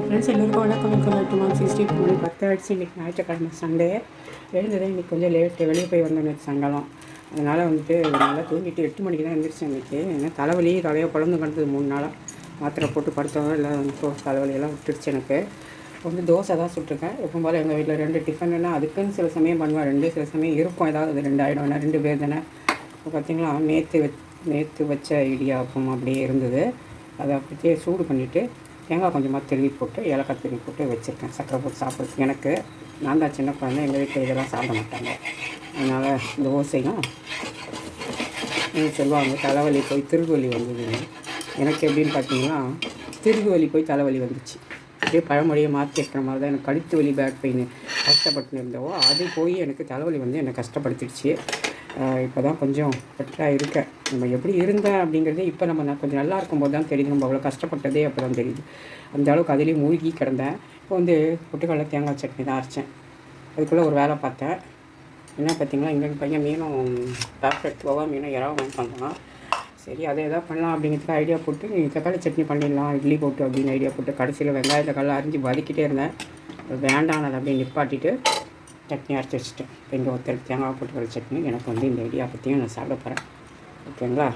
Friends எல்லோருக்கும் வணக்கம். Welcome back to Mansi street. மணி 10 ஆகிடுச்சு. இன்றைக்கி ஞாயிற்றுக்கிழமை சண்டே. எழுந்ததே இன்றைக்கி கொஞ்சம் லேட்டு, வெளியே போய் வந்தேன் சங்கடம். அதனால் வந்துட்டு நல்லா தூங்கிட்டு 8 மணிக்கு தான் எழுந்திரிச்சேன் இன்றைக்கி. ஏன்னா தலையை குழம்பு கிடந்தது 3 நாளாக. மாத்திரை போட்டு படுத்தவங்க இல்லை தலைவலியெல்லாம் விட்டுடுச்சு. எனக்கு தோசை தான் சுட்டுருக்கேன். எப்பவும் போல் எங்கள் வீட்டில் 2 டிஃபன்னா அதுக்குன்னு சில சமயம் பண்ணுவேன். 2 சில சமயம் இருக்கும், ஏதாவது 2 ஆகிடும். 2 பேர் தானே. இப்போ பார்த்திங்களா, நேற்று வச்ச இடியாப்பம் அப்படியே இருந்தது. அதை அப்படியே சூடு பண்ணிவிட்டு தேங்காய் கொஞ்சமாக திருவி போட்டு ஏலக்காய் திருவி போட்டு வச்சுருக்கேன், சக்கரை போட்டு சாப்பிட்றதுக்கு. எனக்கு நான் தான் சின்ன குழந்தை, எங்கள் வீட்டில் இதெல்லாம் சாப்பிட மாட்டாங்க. அதனால் தோசையும் சொல்லுவாங்க தலைவலி போய் திருகுவலி வந்ததுங்க. எனக்கு எப்படின்னு பார்த்தீங்கன்னா, திருகுவலி போய் தலைவலி வந்துச்சு. அப்படியே பழமொழியை மாற்றி இருக்கிற மாதிரி தான். எனக்கு கழுத்து வலி, பேக் பெயின் கஷ்டப்பட்டு இருந்தவோ அது போய் எனக்கு தலைவலி வந்து என்னை கஷ்டப்படுத்திடுச்சு. இப்போ தான் கொஞ்சம் பெட்டராக இருக்கேன். நம்ம எப்படி இருந்தேன் அப்படிங்கிறது இப்போ நம்ம கொஞ்சம் நல்லா இருக்கும்போது தான் தெரியுது. நம்ம அவ்வளோ கஷ்டப்பட்டதே அப்போ தான் தெரியுது. அந்த அளவுக்கு அதிலேயே மூழ்கி கிடந்தேன். இப்போ பொட்டுக்கடலை தேங்காய் சட்னி தான் அரைச்சேன். அதுக்குள்ளே ஒரு வேலை பார்த்தேன். என்ன பார்த்தீங்களா, எங்கள் பையன் மீனும் பேப்பரெட் வவா மீனும் இறாவும் வாங்கி பண்ணலாம். சரி, அதை எதாவது பண்ணலாம் அப்படிங்கிறதுக்கு ஐடியா போட்டு தக்காளி சட்னி பண்ணிடலாம் இட்லி போட்டு அப்படின்னு ஐடியா போட்டு கடைசியில் வெங்காயத்தை கல்ல அரிஞ்சு வதக்கிட்டே இருந்தேன். வேண்டாம், அதை அப்படியே நிப்பாட்டிட்டு சட்னி அரைச்சி வச்சுட்டேன். இப்போ இங்கே ஒருத்தருக்கு தேங்காய் போட்டு சட்னி. எனக்கு இந்த இடியாப்பத்தையும் நான் சாப்பிட போகிறேன். ஓகேங்களா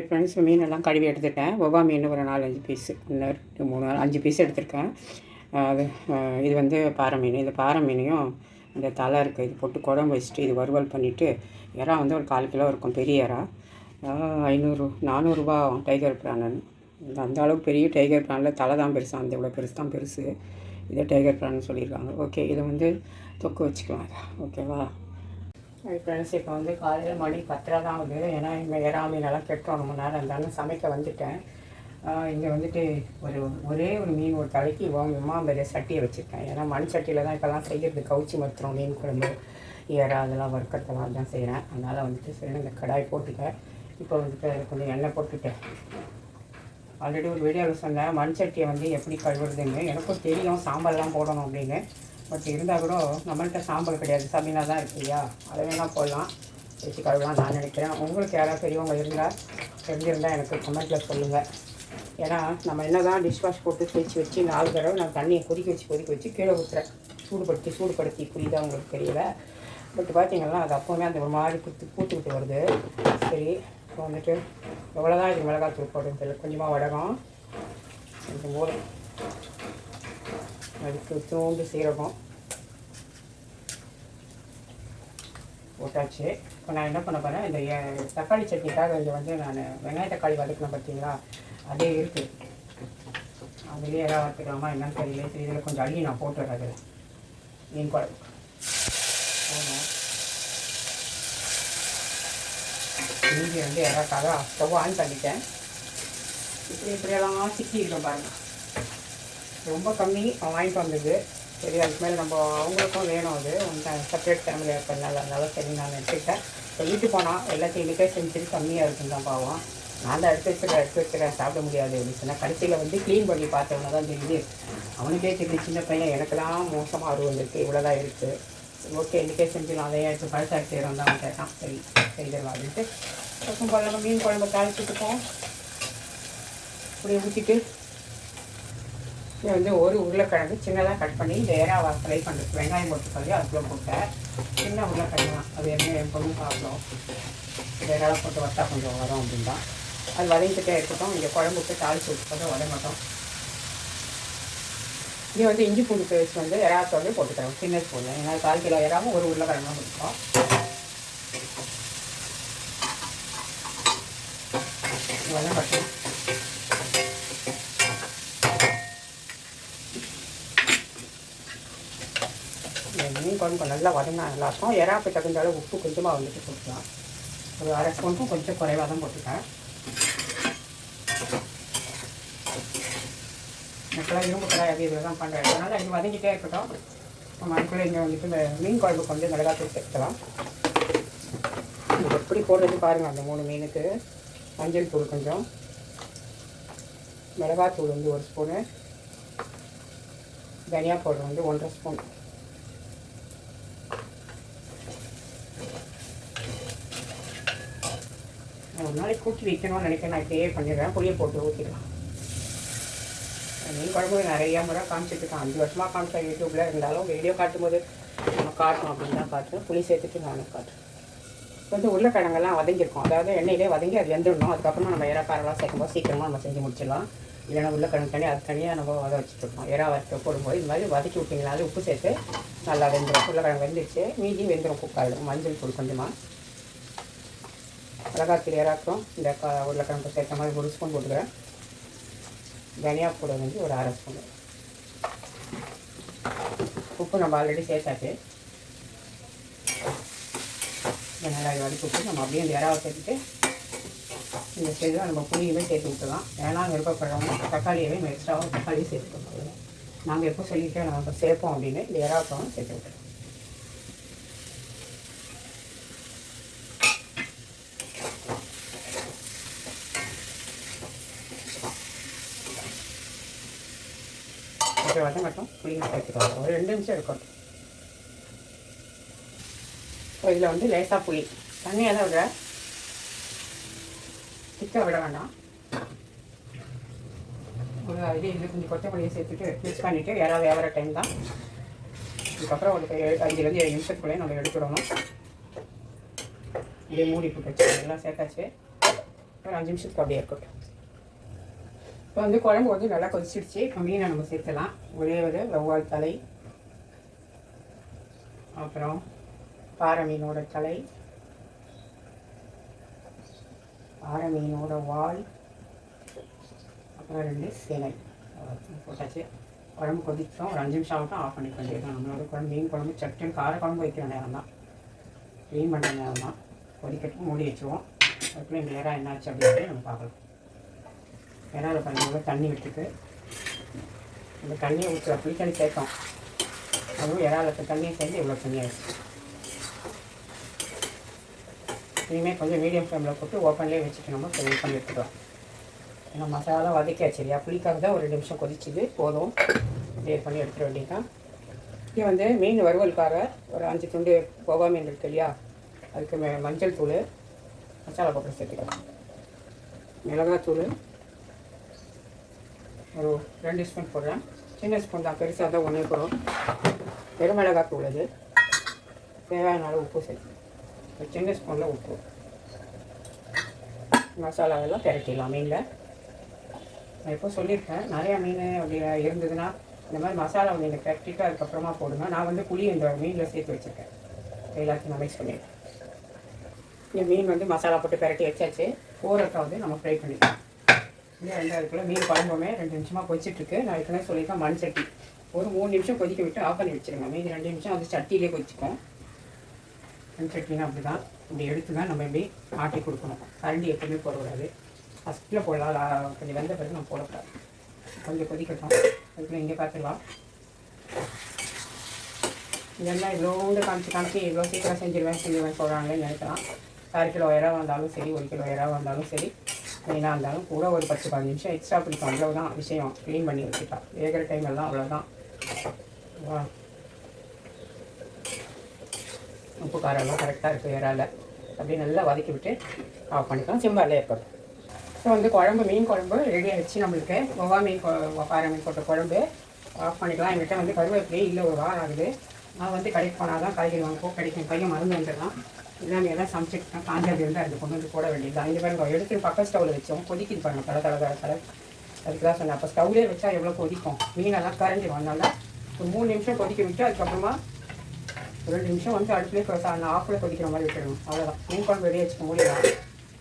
ஃப்ரெண்ட்ஸ்? மீனெல்லாம் கழுவி எடுத்துட்டேன். வவ்வா மீன் ஒரு 4-5 பீஸு, 1 2 3 5 பீஸ் எடுத்துருக்கேன். இது பாறை மீன். இந்த பாறை மீனையும் அந்த தலை இருக்குது இது போட்டு குழம்பு வச்சுட்டு இது வறுவல் பண்ணிவிட்டு, இறா ஒரு 1/4 கிலோ இருக்கும், பெரிய இறா. 400 ரூபா டைகர் பிரான். அந்த அளவுக்கு பெரிய டைகர் பிரானில் தலை தான் பெருசு, அந்த இவ்வளோ பெருசு தான் பெருசு. இதே டைகர் பிரான்னு சொல்லியிருக்காங்க. ஓகே, இதை தொக்கு வச்சுக்கலாம். ஓகேவா ஃப்ரெண்ட்ஸ்? இப்போ காலையில் மணி 10 தான் ஆகுது. ஏன்னா இங்கே இறா மீனெல்லாம் கெட்டோம், ரொம்ப நேரம் இருந்தாலும் சமைக்க வந்துட்டேன். இங்கே ஒரே ஒரு மீன் ஒரு தலைக்கு பெரிய சட்டியை வச்சுருக்கேன். ஏன்னா மண் சட்டியில் தான் இப்போல்லாம் செய்கிறது. கவுச்சி மத்துறோம், மீன் குழம்பு, இறா அதெல்லாம் வறுக்கிறதெல்லாம் தான் செய்கிறேன். அதனால் சரி இந்த கடாய் போட்டுட்டேன். இப்போ கொஞ்சம் எண்ணெய் போட்டுட்டேன். ஆல்ரெடி ஒரு வீடியோவில் சொன்னேன் மண் சட்டியை எப்படி கழுவுறதுன்னு. எனக்கும் தெரியும் சாம்பல்லாம் போடணும் அப்படின்னு. பட் இருந்தால் கூட நம்மள்கிட்ட சாம்பல் கிடையாது, சபீனா தான் இருக்கு இல்லையா, அதை வேணால் போடலாம், வச்சு கழுவலாம் நான் நினைக்கிறேன். உங்களுக்கு யாராவது பெரியவங்க இருந்தால் தெரிஞ்சிருந்தால் எனக்கு கமெண்ட்டில் சொல்லுங்கள். ஏன்னா நம்ம என்ன தான் டிஷ் வாஷ் போட்டு தேய்ச்சி வச்சு 4 தடவை நான் தண்ணியை கொதிக்க வச்சு கீழே ஊற்றுறேன். சூடுபடுத்தி புரியுதா உங்களுக்கு தெரியல. பட் பார்த்தீங்கன்னா அது அப்போவுமே அந்த ஒரு மாதிரி பூத்துக்கிட்டு வருது. சரி, இப்போ எவ்வளோதான் இது மிளகாத்தூள் போடுறது தெரியல. கொஞ்சமாக வடகம், கொஞ்சம் மூளை, அதுக்கு தூண்டு சீரகம் போட்டாச்சு. இப்போ நான் என்ன பண்ண போகிறேன், இந்த தக்காளி சட்னிக்காக இங்கே நான் வெங்காய தக்காளி வதக்கணும் பார்த்தீங்களா, அதே இருக்குது. அதுலேயே எதாவது வறுத்துக்கலாமா என்னன்னு தெரியல. சரி, இதில் கொஞ்சம் அள்ளி நான் போட்டுறேன். அதில் மீன் குழம்பு போகணும். மீதி எறாக்காக ஸ்டவ் ஆன் பண்ணிட்டேன். இப்படியெல்லாம் சிக்கிக்கிறோம் பாருங்கள். ரொம்ப கம்மி வாங்கிட்டு வந்தது. சரி, அதுக்கு மேலே நம்ம அவங்களுக்கும் வேணும். அது செப்பரேட் ஃபேமிலியாக இருக்கிறதுனால அதனால சரி நான் எடுத்துக்கிட்டேன். சொல்லிட்டு போனால் எல்லாத்தையும் இன்றைக்கே செஞ்சுட்டு கம்மியாக இருக்குன்னு தான் பாவம். நான் தான் எடுத்து வச்சுக்கிறேன் சாப்பிட முடியாது அப்படின்னு சொன்னால் கடைசியில் க்ளீன் பண்ணி பார்த்தவங்க தான் தெரியுது. அவனுக்கே தெரியுது, சின்ன பையன் எனக்குலாம் மோசமாக அருள் வந்துருக்கு, இவ்வளோதான் இருக்குது. ஓகே, இன்றைக்கே செஞ்சு நான் அதையே எடுத்து பழசாக செய்கிறோம் தான் அவன் கேட்டான். சரி செய்திடலாம் அப்படின்ட்டு பக்கம் போல மீன் குழம்பு தாளிச்சுட்டுப்போம். இப்படி ஊற்றிட்டு இது ஒரு உருளைக்கிழங்கு சின்னதாக கட் பண்ணி இந்த இறாவை ஃப்ரை பண்ணுறதுக்கு வெங்காயம் போட்டு சொல்லி அதுக்குள்ளே போட்டேன். சின்ன உருளைக்கிழங்கு தான், அது என்ன என் பொண்ணு சாப்பிடும். இந்த இறாவை போட்டு வட்டா கொஞ்சம் வரும் அப்படின்னு தான். அது வதங்கிட்டே இருக்கட்டும். இங்கே குழம்பு விட்டு தாளிச்சு விட்டு வதங்கட்டும். இது இஞ்சி பூண்டு பேஸ்ட் இறாத்தோடு போட்டுக்கிறோம், சின்ன ஸ்பூன். ஏன்னா 1/4 கிலோ இறாவும் ஒரு உருளைக்கிழங்கும் கொடுப்போம். வதங்கட்டும். மீன் குழம்பு நல்லா வதங்கினா நல்லாயிருக்கும். இறாப்பு தகுந்த அளவு உப்பு கொஞ்சமாக போட்டுக்கலாம். ஒரு 1/2 ஸ்பூனுக்கும் கொஞ்சம் குறைவாக தான் போட்டுட்டேன். எனக்குலாம் இரும்பு கடாய் இதில் தான் பண்ணுறேன். அதனால் இது வதங்கிட்டே இருக்கட்டும். நம்ம அதுக்குள்ளே இங்கே இந்த மீன் குழம்புக்கு மிளகாத்தூள் சேர்த்துக்கலாம். எப்படி போடுறது பாருங்கள். அந்த 3 மீனுக்கு மஞ்சள் தூள் கொஞ்சம், மிளகாத்தூள் 1 ஸ்பூனு, தனியா பவுடர் 1/2 ஸ்பூன், ஒரு நாளைக்கு கூட்டி வைக்கணும்னு நினைக்கிறேன். நான் இப்படியே பண்ணிடுறேன். புளியை போட்டு ஊற்றிக்கலாம். மீன் குழம்பு நிறையா முறை காமிச்சிட்ருக்கேன், 5 வருஷமாக காமிச்சேன் யூடியூப்பில். இருந்தாலும் வீடியோ காட்டும்போது நம்ம காட்டணும் அப்படின்னு தான் காட்டுறேன். புளி சேர்த்துட்டு நானும் காட்டுறேன். இப்போ வந்து உருளைக்கிழங்கெல்லாம் வதங்கியிருக்கும், அதாவது எண்ணெயிலே வதங்கி அது வெந்துடணும். அதுக்கப்புறமா நம்ம எறா காரெல்லாம் சேர்க்கும்போது சீக்கிரமாக நம்ம செஞ்சு முடிச்சிடலாம். இல்லைன்னா உருளைக்கிழங்கு தனியாக அது தனியாக நம்ம வத வச்சுட்ருக்கோம். எறா வறுத்து போடும்போது இது மாதிரி வதக்கி விட்டிங்கனாலே உப்பு சேர்த்து நல்லா வெந்துடும். உருளைக்கிழங்கு வெந்துடுச்சு, மீதி வெந்துடும் குக்காயிடும். மஞ்சள் தூள் கொஞ்சமாக, மிளகாத்தூள் எறாக்கும் இந்த உருளைக்கிழங்கு சேர்த்த மாதிரி 1 ஸ்பூன் போட்டுக்கிறேன். தனியா பொடி வந்து ஒரு 1/2 ஸ்பூன். உப்பு நம்ம ஆல்ரெடி சேர்த்தாச்சு. நல்லா வதக்கி விட்டு நம்ம அப்படியே இந்த எறாவை சேர்த்துட்டு இந்த ஸ்டேஜில் நம்ம புளியுமே சேர்த்து விட்டுலாம். ஏன்னா விருப்பப்படுறவங்க தக்காளியவே எக்ஸ்ட்ராவாக தக்காளியும் சேர்த்துக்கணும். நாங்கள் எப்போ சொல்லிவிட்டு நம்ம சேர்ப்போம் அப்படின்னு இந்த எறாவுக்கும் சேர்த்து விட்டுறோம். வந்து மட்டும் புளியும் சேர்த்துக்கலாம். ஒரு 2 நிமிஷம் இருக்கட்டும். இதில் வந்து லேசாக புளி தண்ணியாக தான் விட, திக்காக விட வேண்டாம். ஒரு இது கொஞ்சம் கொத்தமல்லியை சேர்த்துட்டு மிக்ஸ் பண்ணிவிட்டு யாராவது வேகிற டைம் தான். இதுக்கப்புறம் ஒரு 5-7 நிமிஷத்துக்குள்ளே நம்ம எடுத்துடணும். இதே மூடி போட்டு வச்சு எல்லாம் சேர்த்தாச்சு. ஒரு 5 நிமிஷத்துக்கு அப்படியே இருக்கட்டும். இப்போ வந்து குழம்பு வந்து நல்லா கொதிச்சிடுச்சு. இப்போ மீனை நம்ம சேர்த்துலாம். ஒரே ஒரு வவ்வால் தலை, அப்புறம் பாறை மீனோட தலை, பாறை மீனோட வால், அப்புறம் 2 சேனை போட்டாச்சு. குழம்பு கொதிச்சோம். ஒரு 5 நிமிஷம் ஆகட்டும், ஆஃப் பண்ணிக்க வேண்டியதுதான். நம்மளோட குழம்பு மீன் குழம்பு சட்டுன்னு கார குழம்பு வைக்கிற நேரம் தான், க்ளீன் பண்ணுற நேரம் தான். கொதிக்கட்டும், மூடி வச்சுருவோம். அதுக்குள்ளே இந்த நேரம் என்னாச்சு அப்படின்னு நம்ம பார்க்கலாம். ஏன்னா அதில் கொஞ்சம் தண்ணி விட்டுட்டு அந்த தண்ணியை ஊற்றுற புளி தண்ணி சேர்த்தோம். அதுவும் இறாலுக்கு தண்ணியை சேர்ந்து இவ்வளோ தண்ணி ஆகிடுச்சு. இனிமேல் கொஞ்சம் மீடியம் ஃப்ளேமில் போட்டு ஓப்பன்லேயே வச்சுட்டு நம்ம ஃப்ரை பண்ணி எடுத்துக்கலாம். ஏன்னா மசாலா வதக்கியாச்சு இல்லையா, புளிக்காக தான் ஒரு 2 நிமிஷம் கொதிச்சுது, போதும். கிளியர் பண்ணி எடுத்துட வேண்டியதான். இங்கே வந்து மீன் வறுவலுக்காக ஒரு 5 துண்டு கோவா மீன் இருக்கு இல்லையா, அதுக்கு மஞ்சள் தூள், மசாலா பவுடர் சேர்த்துக்கலாம். மிளகாத்தூள் ஒரு 2 ஸ்பூன் போடுறேன். சின்ன ஸ்பூன் தான், பெருசாக தான் 1 போடும். பெருமிளகாத்தூள் அது தேவையான அளவு உப்பு சேர்த்து ஒரு சின்ன ஸ்பூனில் உப்பு. மசாலாவெல்லாம் திரட்டிடலாம் மீனில். நான் எப்போ சொல்லியிருக்கேன், நிறையா மீன் அப்படி இருந்ததுன்னா இந்த மாதிரி மசாலா நீங்கள் திரட்டிட்டு அதுக்கப்புறமா போடுங்க. நான் வந்து புளி இந்த மீனில் சேர்த்து வச்சுருக்கேன். எல்லாத்தையும் நான் மிக்ஸ் பண்ணிடுறேன். இந்த மீன் வந்து மசாலா போட்டு பிரட்டி வச்சாச்சு. போகிறக்க வந்து நம்ம ஃப்ரை பண்ணிக்கலாம். இல்லை அதுக்குள்ளே மீன் குழம்புமே 2 நிமிஷமாக கொதிச்சிட்ருக்கு. நான் ஏற்கனவே சொல்லியிருக்கேன், மண் சட்டி ஒரு 3 நிமிஷம் கொதிக்க விட்டு ஆஃப் பண்ணி வச்சுருங்க. மீன் 2 நிமிஷம் வந்து சட்டியிலே கொதிச்சிக்கும். மண் சட்டினா அப்படி தான், இப்படி எடுத்து தான் நம்ம எப்படி ஆட்டி கொடுக்கணும். கரண்டி எப்போவுமே போடக்கூடாது. ஃபஸ்ட்டில் போடலாம், கொஞ்சம் வெந்த பிறகு நம்ம போடக்கூடாது. கொஞ்சம் கொதிக்கட்டும். அதுக்குள்ளே இங்கே பார்த்துக்கலாம். இதெல்லாம் இவ்வளோண்டு காமிச்சு இவ்வளோ சீக்கிரம் செஞ்சுருவேன் சொல்கிறாங்களேன்னு நினைக்கலாம். 1/2 கிலோ இறா வந்தாலும் சரி, 1 கிலோ இறா வந்தாலும் சரி, மீனாக இருந்தாலும் கூட ஒரு 10-15 நிமிஷம் எக்ஸ்ட்ரா பிடிக்கும். அவ்வளோதான் விஷயம். க்ளீன் பண்ணி வச்சுட்டா வேகிற டைம் எல்லாம் அவ்வளோதான். உப்பு காரெல்லாம் கரெக்டாக இருக்குது இறால. அப்படியே நல்லா வதக்கி விட்டு ஆஃப் பண்ணிக்கலாம். சிம்பாலே இருக்கணும். ஸோ வந்து குழம்பு, மீன் குழம்பு ரெடி ஆகிடுச்சு நம்மளுக்கு. வவ்வா மீன் பாறை மீன் போட்ட குழம்பு ஆஃப் பண்ணிக்கலாம். என்கிட்ட வந்து கருவேப்பிலையே இல்லை, ஒரு வாரம் ஆகுது. நான் வந்து கடைக்கு போனால் தான் காய்கறி வாங்க கிடைக்கும். பையன் மருந்து வந்துடலாம். எல்லாமே எல்லாம் சமைச்சிட்டு காஞ்சாது இருந்தால் அது கொண்டு வந்து போட வேண்டியது தான். இந்த பாருங்க, எடுத்து பக்கம் ஸ்டவ்வில் வச்சோம். கொதிக்குது பாருங்கள், தலை. அதுக்கு தான் சொன்னேன். அப்போ ஸ்டவ்லேயே வச்சா எவ்வளோ கொதிக்கும், மீனெல்லாம் கரைஞ்சிடும். அதனால ஒரு 3 நிமிஷம் கொதிக்க விட்டு அதுக்கப்புறமா 2 நிமிஷம் வந்து அடுப்புலேயே ஆஃபில் கொதிக்கிற மாதிரி விட்டுடணும். அவ்வளோதான். மீன் குழம்பு ரெடி வச்சுக்க முடியலாம்.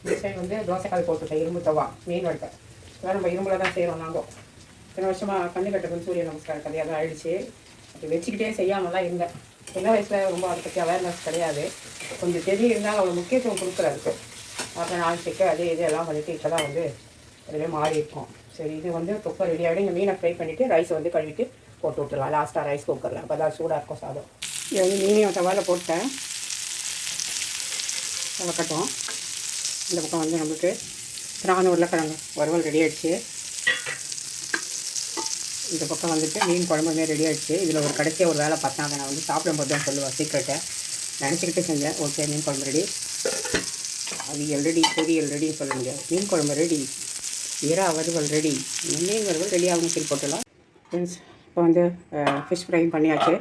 இந்த சைடு வந்து தோசைக்கால் போட்டுவிட்டேன், இரும்பு தவா மீன் வறுக்க. இதெல்லாம் நம்ம இரும்பில் தான் செய்கிறோம். நாங்கள் இத்தனை வருஷமாக கண்ணுக்கட்டுக்கு சூரிய நமஸ்கார கதையாக தான் ஆயிடுச்சு. அப்படி வச்சுக்கிட்டே செய்யாமலாம் இருந்தேன். சின்ன வயசில் ரொம்ப அதை பற்றி அவேர்னஸ் கிடையாது. கொஞ்சம் தெரிய இருந்தாலும் அவ்வளோ முக்கியத்துவம் கொடுக்குறதுக்கு. அப்புறம் நான் சிக்க அது இது எல்லாம் பண்ணிவிட்டு இப்போ தான் வந்து அதுவே மாறி இருக்கும். சரி, இது வந்து தொப்பை ரெடி ஆகிடும். இந்த மீனை ஃப்ரை பண்ணிவிட்டு ரைஸை வந்து கழுவிட்டு போட்டு விட்டுருலாம். லாஸ்ட்டாக ரைஸ் குக்கரில், அப்போ தான் சூடாக இருக்கும் சாதம். இது வந்து மீனையும் தவாவில் போட்டேன். வதக்கட்டும். இந்த பக்கம் வந்து நம்மளுக்கு பிரான் உருளைக்கிழங்கு வறுவல் ரெடி ஆகிடுச்சு. இந்த பக்கம் வந்துட்டு மீன் குழம்புமே ரெடி ஆகிடுச்சு. இதில் ஒரு கடைசியாக ஒரு வேலை பார்த்தாங்க. நான் வந்து சாப்பிடும்போது தான் சொல்லுவேன் சீக்கிரட்டை. நினச்சிக்கிட்டு செஞ்சேன். ஓகே, மீன் குழம்பு ரெடி. அது ரெடி, பொரியல் ரெடின்னு சொல்ல முடியாது. மீன் குழம்பு ரெடி. இறா வறுவல் ரெடி, மீன் வறுவல் ரெடி ஆகணும் சொல்லி போட்டுடலாம் ஃப்ரெண்ட்ஸ். இப்போ வந்து ஃபிஷ் ஃப்ரையும் பண்ணியாச்சு,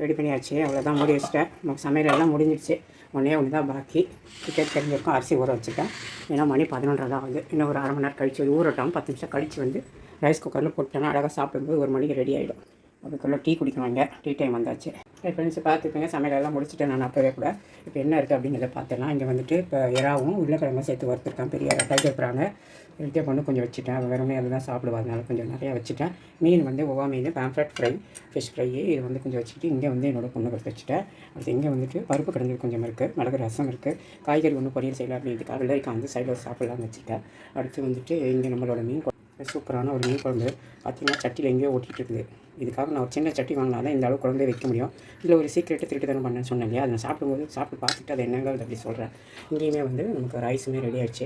ரெடி பண்ணியாச்சு. அவ்வளோதான், மூடி வச்சுட்டேன். நமக்கு சமையல் எல்லாம் முடிஞ்சிடுச்சு. ஒன்றே ஒன்று தான் பாக்கி. டிக்கெட் தெரிஞ்சிருக்கும், அரிசி ஊற வச்சுட்டேன். ஏன்னா மணி 11 தான் வந்து இன்னும் ஒரு அரை மணி நேரம் கழிச்சு ஊறட்டும். 10 நிமிஷம் கழித்து வந்து ரைஸ் குக்கரில் போட்டோன்னா அழகாக சாப்பிடும்போது 1 மணிக்கு ரெடி ஆகிடும். அதுக்குள்ளே டீ குடிக்கணுங்க, டீ டைம் வந்தாச்சு. ஃப்ரெண்ட்ஸ் பார்த்துப்பீங்க, சமையலெல்லாம் முடிச்சுட்டேன் நான் அப்போவே கூட. இப்போ என்ன இருக்குது அப்படின்றத பார்த்துலாம். இங்கே வந்துட்டு இப்போ இறாவும் உருளைக்கிழங்கும் சேர்த்து வறுத்துருக்கேன். பெரிய டைகர் பிரானை எடுத்தே பண்ணு கொஞ்சம் வச்சுட்டேன். வெறுமே அதுதான் சாப்பிடுவாங்க, அதனால கொஞ்சம் நிறையா வச்சுட்டேன். மீன் வந்து ஒவ்வொரு மீன் பேம்ஃப்ளெட் ஃப்ரை, ஃபிஷ் ஃப்ரை இது வந்து கொஞ்சம் வச்சுட்டு இங்கே வந்து என்னோடய பொண்ணு கொடுத்து வச்சுட்டேன். அடுத்து இங்கே வந்துட்டு பருப்பு கிடங்கு கொஞ்சம் இருக்குது, மிளகு ரசம் இருக்குது, காய்கறி ஒன்று பொரியல் செய்யலாம் அப்படின்றதுக்காக வெள்ளரிக்காய் வந்து சைடில் சாப்பிட்லான்னு வச்சுட்டேன். அடுத்து வந்துட்டு இங்கே நம்மளோட மீன் சூப்பரான ஒரு மீன் குழம்பு பார்த்திங்கன்னா சட்டியில் எங்கேயோ ஓட்டிகிட்டு இருக்குது. இதுக்காக நான் ஒரு சின்ன சட்டி வாங்கினா தான் இந்த அளவு குழம்பே வைக்க முடியும். இதில் ஒரு சீக்கிரட்டு திருட்டு தானே பண்ணேன்னு சொன்னேன் இல்லையா, அதை நான் சாப்பிட்டு பார்த்துட்டு அது என்னங்கிறது அப்படி சொல்கிறேன். இங்கேயுமே வந்து நமக்கு ரைஸுமே ரெடி ஆகிடுச்சு.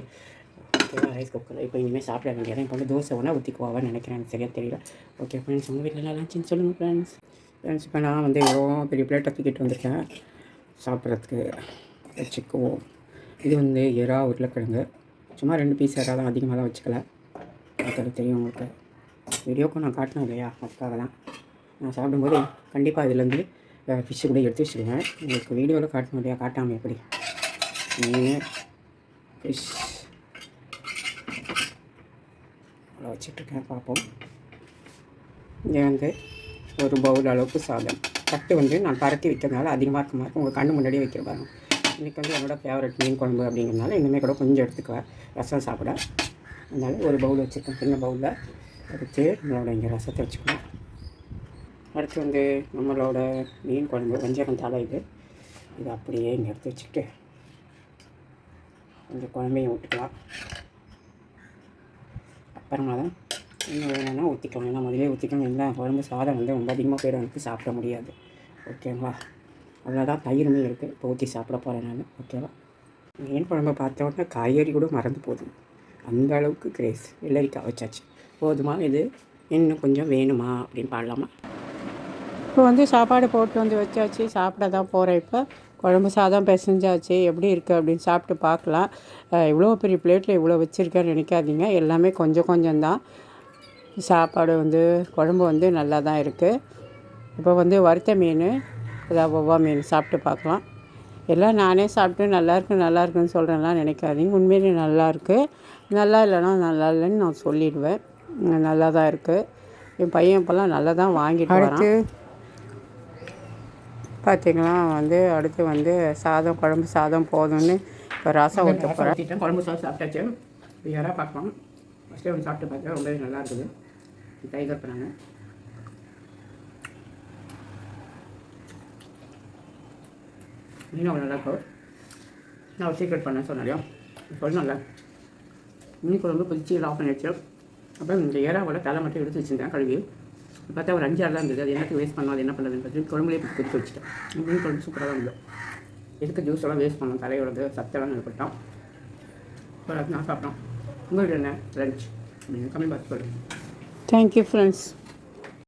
ஓகேவா, ரைஸ் குக்கரில் இப்போ இனிமேல் சாப்பிட வேண்டியது. இப்போ வந்து தோசை ஒன்றா ஊற்றிக்குவான்னு நினைக்கிறேன், எனக்கு சரியாக தெரியல. ஓகே ஃப்ரெண்ட்ஸ், உங்கள் வீட்டில் லஞ்சுன்னு சொல்லுங்கள் ஃப்ரெண்ட்ஸ். இப்போ நான் வந்து எவ்வளோ பெரிய பிளேட்டை தூக்கிட்டு வந்திருக்கேன் சாப்பிட்றதுக்கு. வச்சுக்குவோம். இது வந்து இறா உருளைக்கிழங்கு, சும்மா 2 பீஸ் இறா தான், அதிகமாக தான் வச்சுக்கல. அது தெரியும் உங்களுக்கு, வீடியோக்கும் நான் காட்டினேன் இல்லையா, அதுக்காக தான். நான் சாப்பிடும்போது கண்டிப்பாக இதுலேருந்து ஃபிஷ்ஷு கூட எடுத்து வச்சுருவேன். உங்களுக்கு வீடியோவில் காட்டணும் இல்லையா, காட்டாமல் எப்படி. மீன் ஃபிஷ் அவ்வளோ வச்சிட்ருக்கேன், பார்ப்போம். இங்கே வந்து ஒரு பவுல் அளவுக்கு சாதம். தட்டு வந்து நான் பரட்டி வைக்கிறதுனால அதிகமாக இருக்கும், உங்கள் கண்ணு முன்னாடியே வைக்கிற பாருங்க. இன்றைக்கி வந்து என்னோடய ஃபேவரட் மீன் குழம்பு அப்படிங்கிறதுனால இன்னுமே கூட கொஞ்சம் எடுத்துக்குவேன் ரசம் சாப்பிட. அதனால் ஒரு பவுல் வச்சுருக்கேன், சின்ன பவுலில். அடுத்து நம்மளோட இங்கே ரசத்தை வச்சுக்கணும். அடுத்து வந்து நம்மளோட மீன் குழம்பு வெஞ்சரம் தலை, இது அப்படியே இங்கே எடுத்து வச்சுக்கிட்டு கொஞ்சம் குழம்பையும் விட்டுக்கலாம். அப்புறமா தான் இன்னும் வேணும்னா ஊற்றிக்கலாம், ஏன்னா முதலே ஊற்றிக்கலாம். இல்லை குழம்பு சாதம் வந்து ரொம்ப அதிகமாக போய்டும், எனக்கு சாப்பிட முடியாது. ஓகேங்களா, அவ்வளோதான். தயிருமே இருக்குது, இப்போ ஊற்றி சாப்பிட போகிறேன் நான். ஓகேவா, மீன் குழம்பை பார்த்த உடனே காய்கறி கூட மறந்து போகுது, அந்த அளவுக்கு கிரேஸ். வெள்ளரிக்காய் வச்சாச்சு, போதுமா? இது இன்னும் கொஞ்சம் வேணுமா அப்படின்னு பாடலாமா? இப்போ வந்து சாப்பாடு போட்டு வந்து வச்சாச்சு, சாப்பிட தான் போகிறேன். இப்போ குழம்பு சாதம் பிசைஞ்சாச்சு, எப்படி இருக்குது அப்படின்னு சாப்பிட்டு பார்க்கலாம். இவ்வளோ பெரிய பிளேட்டில் இவ்வளோ வச்சுருக்கேன்னு நினைக்காதீங்க, எல்லாமே கொஞ்சம் கொஞ்சம்தான். சாப்பாடு வந்து குழம்பு வந்து நல்லா தான் இருக்குது. இப்போ வந்து வறுத்த மீன், அதாவது ஒவ்வொரு மீன் சாப்பிட்டு பார்க்கலாம். எல்லாம் நானே சாப்பிட்டு நல்லாயிருக்குன்னு சொல்கிறேன்லாம் நினைக்காதீங்க, உண்மையிலே நல்லாயிருக்கு. நல்லா இல்லைன்னா நல்லா இல்லைன்னு நான் சொல்லிடுவேன். நல்லா தான் இருக்குது. என் பையன் இப்போல்லாம் நல்லா தான் வாங்கிட்டு வரான். பார்த்திங்களா, வந்து அடுத்து வந்து சாதம், குழம்பு சாதம் போதும்னு இப்போ ரசம் ஊற்ற போகிறேன். குழம்பு சாதம் சாப்பிட்டாச்சு. இப்போ யாராவது பார்க்கலாம், ஃபஸ்ட்டே வந்து சாப்பிட்டு பார்த்தா ரொம்பவே நல்லா இருக்குது. டைகர் பண்ணாங்க. மீன் அவ்வளோ நல்லா இருக்கும். நான் ஒரு சீக்ரெட் பண்ணேன் சொன்னாலையோ சொன்னல, மீன் குழம்பு கொதிச்சு ஆஃப் பண்ணி வச்சு, அப்புறம் இந்த ஏறாவோட தலை மட்டும் எடுத்து வச்சுருந்தேன் கழுவி. பார்த்தா ஒரு 5-6 தான் இருந்தது. அது எனக்கு வேஸ்ட் பண்ணோம், அது என்ன பண்ணுறதுன்னு பார்த்து குழம்புலேயே போய் கொதிச்சு வச்சுட்டேன். மீன் குழம்பு சூப்பராக தான் இருந்தது. எதுக்கு ஜூஸ் எல்லாம் வேஸ்ட் பண்ணோம், தலையோடது சத்தெல்லாம் நினைப்பட்டோம். இப்போ நான் சாப்பிட்டோம். உங்களுக்கு என்ன லஞ்ச் அப்படின்னு கம்மி பார்த்து சொல்லுங்கள். Thank you friends.